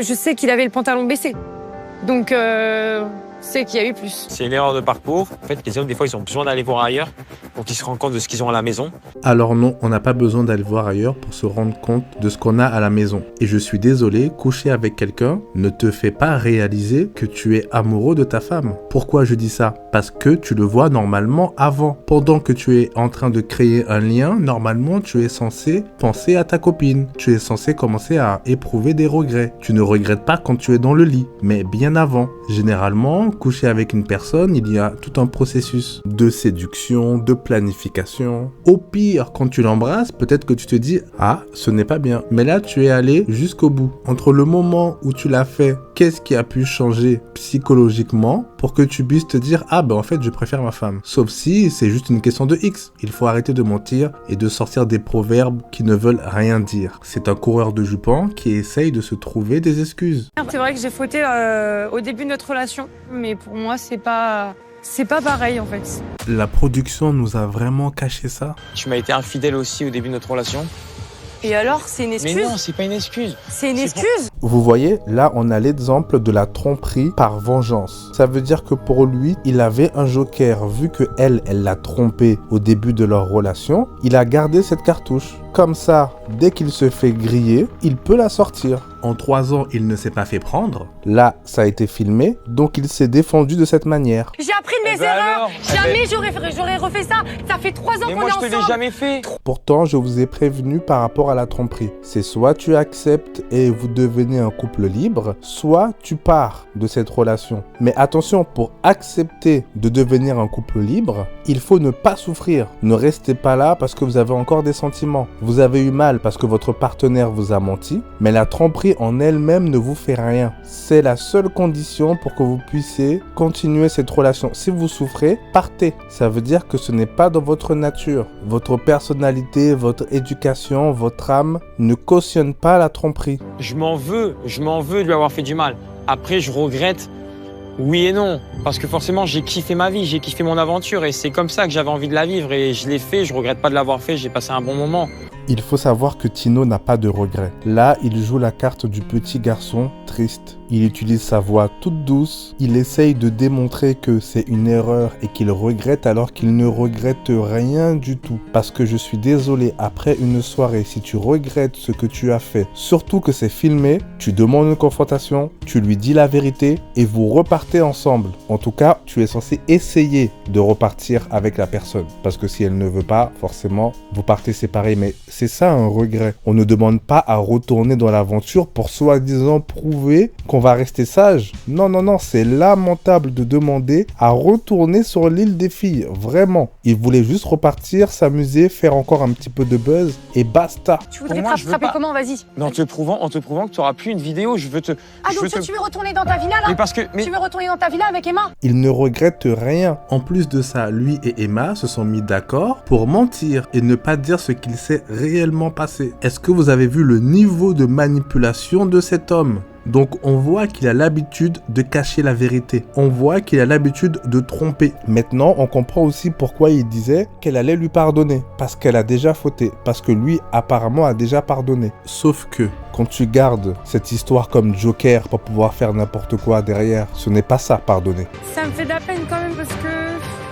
Je sais qu'il avait le pantalon baissé. Donc, c'est qu'il y a eu plus. C'est une erreur de parcours. En fait, les hommes, des fois, ils ont besoin d'aller voir ailleurs pour qu'ils se rendent compte de ce qu'ils ont à la maison. Alors non, on n'a pas besoin d'aller voir ailleurs pour se rendre compte de ce qu'on a à la maison. Et je suis désolé, coucher avec quelqu'un ne te fait pas réaliser que tu es amoureux de ta femme. Pourquoi je dis ça? Parce que tu le vois normalement avant. Pendant que tu es en train de créer un lien, normalement tu es censé penser à ta copine. Tu es censé commencer à éprouver des regrets. Tu ne regrettes pas quand tu es dans le lit, mais bien avant. Généralement, coucher avec une personne, il y a tout un processus de séduction, de planification. Au pire, quand tu l'embrasses, peut-être que tu te dis « Ah, ce n'est pas bien ». Mais là, tu es allé jusqu'au bout. Entre le moment où tu l'as fait, qu'est-ce qui a pu changer psychologiquement pour que tu puisses te dire « Ah, ben en fait, je préfère ma femme ». Sauf si c'est juste une question de X. Il faut arrêter de mentir et de sortir des proverbes qui ne veulent rien dire. C'est un coureur de jupons qui essaye de se trouver des excuses. C'est vrai que j'ai fauté au début de notre relation, mais pour moi, c'est pas pareil en fait. La production nous a vraiment caché ça. Tu m'as été infidèle aussi au début de notre relation. Et alors, c'est une excuse? Mais non, c'est pas une excuse. C'est une excuse? Vous voyez, là, on a l'exemple de la tromperie par vengeance. Ça veut dire que pour lui, il avait un joker. Vu que elle l'a trompé au début de leur relation, il a gardé cette cartouche. Comme ça, dès qu'il se fait griller, il peut la sortir. En 3 ans, il ne s'est pas fait prendre. Là, ça a été filmé, donc il s'est défendu de cette manière. J'ai appris de mes erreurs. Jamais j'aurais refait ça. Ça fait 3 ans qu'on est ensemble. Mais moi, je te l'ai jamais fait. Pourtant, je vous ai prévenu par rapport à la tromperie. C'est soit tu acceptes et vous devenez un couple libre, soit tu pars de cette relation. Mais attention, pour accepter de devenir un couple libre, il faut ne pas souffrir. Ne restez pas là parce que vous avez encore des sentiments. Vous avez eu mal parce que votre partenaire vous a menti, mais la tromperie en elle-même ne vous fait rien. C'est la seule condition pour que vous puissiez continuer cette relation. Si vous souffrez, partez. Ça veut dire que ce n'est pas dans votre nature. Votre personnalité, votre éducation, votre âme ne cautionne pas la tromperie. Je m'en veux de lui avoir fait du mal. Après, je regrette. Oui et non, parce que forcément j'ai kiffé ma vie, j'ai kiffé mon aventure et c'est comme ça que j'avais envie de la vivre et je l'ai fait, je regrette pas de l'avoir fait, j'ai passé un bon moment. Il faut savoir que Tino n'a pas de regrets. Là, il joue la carte du petit garçon triste. Il utilise sa voix toute douce. Il essaye de démontrer que c'est une erreur et qu'il regrette alors qu'il ne regrette rien du tout. Parce que je suis désolé, après une soirée, si tu regrettes ce que tu as fait, surtout que c'est filmé, tu demandes une confrontation, tu lui dis la vérité et vous repartez ensemble. En tout cas, tu es censé essayer de repartir avec la personne. Parce que si elle ne veut pas, forcément, vous partez séparés. Mais c'est ça un regret. On ne demande pas à retourner dans l'aventure pour soi-disant prouver qu'on va rester sage. Non, non, non, c'est lamentable de demander à retourner sur l'île des filles. Vraiment. Il voulait juste repartir, s'amuser, faire encore un petit peu de buzz et basta. Tu voudrais te rattraper comment? Vas-y. Mais en te prouvant que tu n'auras plus une vidéo, je veux te... Ah donc tu veux retourner dans ta villa là? Mais parce que... Tu veux retourner dans ta villa avec Emma? Il ne regrette rien. En plus de ça, lui et Emma se sont mis d'accord pour mentir et ne pas dire ce qu'il s'est réellement passé. Est-ce que vous avez vu le niveau de manipulation de cet homme? Donc on voit qu'il a l'habitude de cacher la vérité. On voit qu'il a l'habitude de tromper. Maintenant, on comprend aussi pourquoi il disait qu'elle allait lui pardonner. Parce qu'elle a déjà fauté. Parce que lui, apparemment, a déjà pardonné. Sauf que, quand tu gardes cette histoire comme joker pour pouvoir faire n'importe quoi derrière, ce n'est pas ça, pardonner. Ça me fait de la peine quand même parce que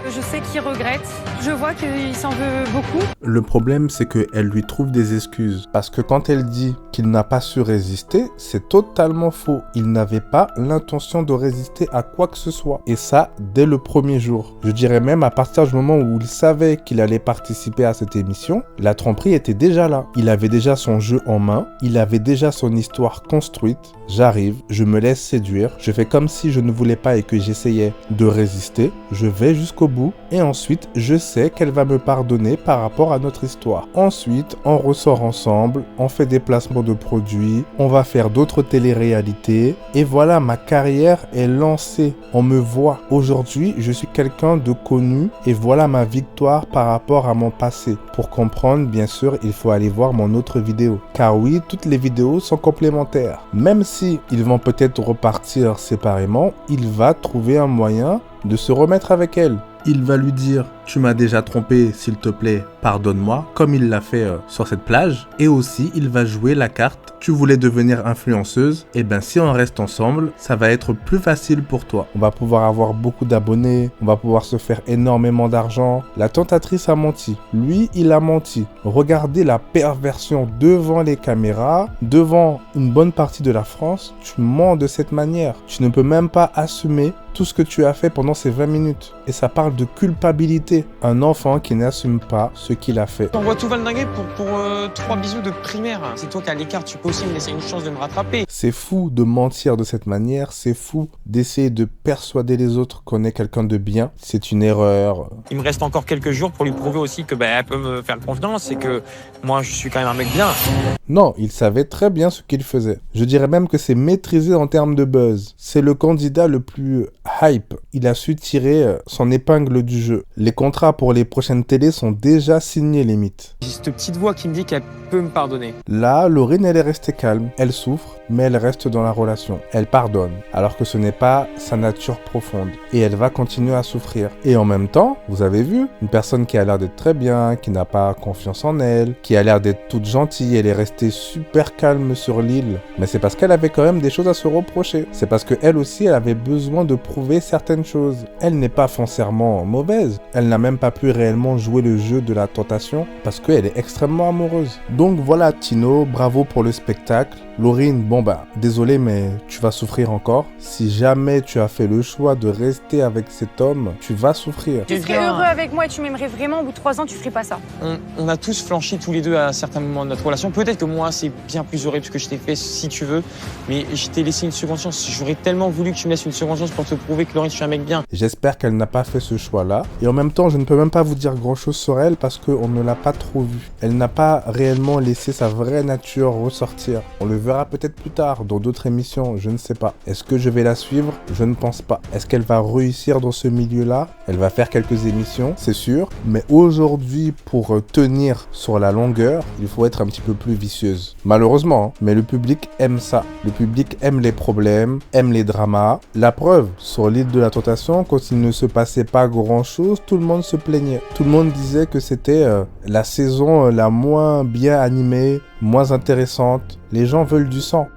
je sais qu'il regrette. Je vois qu'il s'en veut beaucoup. Le problème, c'est qu'elle lui trouve des excuses. Parce que quand elle dit qu'il n'a pas su résister, c'est totalement faux. Il n'avait pas l'intention de résister à quoi que ce soit. Et ça, dès le premier jour. Je dirais même à partir du moment où il savait qu'il allait participer à cette émission, la tromperie était déjà là. Il avait déjà son jeu en main. Il avait déjà son histoire construite. J'arrive, je me laisse séduire. Je fais comme si je ne voulais pas et que j'essayais de résister. Je vais jusqu'au bout. Et ensuite, je sais qu'elle va me pardonner par rapport à notre histoire. Ensuite, on ressort ensemble, on fait des placements de produits, on va faire d'autres téléréalités. Et voilà, ma carrière est lancée. On me voit. Aujourd'hui, je suis quelqu'un de connu et voilà ma victoire par rapport à mon passé. Pour comprendre, bien sûr, il faut aller voir mon autre vidéo. Car oui, toutes les vidéos sont complémentaires. Même si ils vont peut-être repartir séparément, il va trouver un moyen de se remettre avec elle. Il va lui dire tu m'as déjà trompé, s'il te plaît, pardonne-moi, comme il l'a fait sur cette plage. Et aussi, il va jouer la carte, tu voulais devenir influenceuse, et ben si on reste ensemble, ça va être plus facile pour toi. On va pouvoir avoir beaucoup d'abonnés, on va pouvoir se faire énormément d'argent. La tentatrice a menti, lui il a menti. Regardez la perversion devant les caméras, devant une bonne partie de la France, tu mens de cette manière. Tu ne peux même pas assumer tout ce que tu as fait pendant ces 20 minutes. Et ça parle de culpabilité. Un enfant qui n'assume pas ce qu'il a fait. On voit tout valdinguer pour 3 bisous de primaire. C'est toi qui as l'écart, tu peux aussi me laisser une chance de me rattraper. C'est fou de mentir de cette manière, c'est fou d'essayer de persuader les autres qu'on est quelqu'un de bien. C'est une erreur. Il me reste encore quelques jours pour lui prouver aussi que elle peut me faire confiance et que moi je suis quand même un mec bien. Non, il savait très bien ce qu'il faisait. Je dirais même que c'est maîtrisé en termes de buzz. C'est le candidat le plus hype. Il a su tirer son épingle du jeu. Les contrats pour les prochaines télés sont déjà signés limite. J'ai cette petite voix qui me dit qu'elle peut me pardonner. Là, Laurine, elle est restée calme. Elle souffre, mais elle reste dans la relation. Elle pardonne, alors que ce n'est pas sa nature profonde. Et elle va continuer à souffrir. Et en même temps, vous avez vu, une personne qui a l'air d'être très bien, qui n'a pas confiance en elle, qui a l'air d'être toute gentille, elle est restée super calme sur l'île. Mais c'est parce qu'elle avait quand même des choses à se reprocher. C'est parce qu'elle aussi, elle avait besoin de prouver certaines choses. Elle n'est pas foncièrement mauvaise. Elle n'a même pas pu réellement jouer le jeu de la tentation parce qu'elle est extrêmement amoureuse. Donc voilà Tino, bravo pour le spectacle. Laurine, bon désolé mais tu vas souffrir encore. Si jamais tu as fait le choix de rester avec cet homme, tu vas souffrir. Tu serais heureux avec moi et tu m'aimerais vraiment, au bout de 3 ans, tu ferais pas ça. On a tous flanchi tous les deux à certains moments de notre relation. Peut-être que moi c'est bien plus horrible ce que je t'ai fait si tu veux, mais je t'ai laissé une seconde chance. J'aurais tellement voulu que tu me laisses une seconde chance pour te prouver que Laurine, je suis un mec bien. J'espère qu'elle n'a pas fait ce choix-là. Et en même temps, je ne peux même pas vous dire grand-chose sur elle parce qu'on ne l'a pas trop vue. Elle n'a pas réellement laissé sa vraie nature ressortir. On le verra peut-être plus tard dans d'autres émissions, je ne sais pas. Est-ce que je vais la suivre? Je ne pense pas. Est-ce qu'elle va réussir dans ce milieu-là? Elle va faire quelques émissions, c'est sûr. Mais aujourd'hui, pour tenir sur la longueur, il faut être un petit peu plus vicieuse. Malheureusement, mais le public aime ça. Le public aime les problèmes, aime les dramas. La preuve, sur l'île de la tentation, quand il ne se passait pas grand-chose, tout le monde se plaignait. Tout le monde disait que c'était la saison la moins bien animée, moins intéressante. Les gens veulent du sang.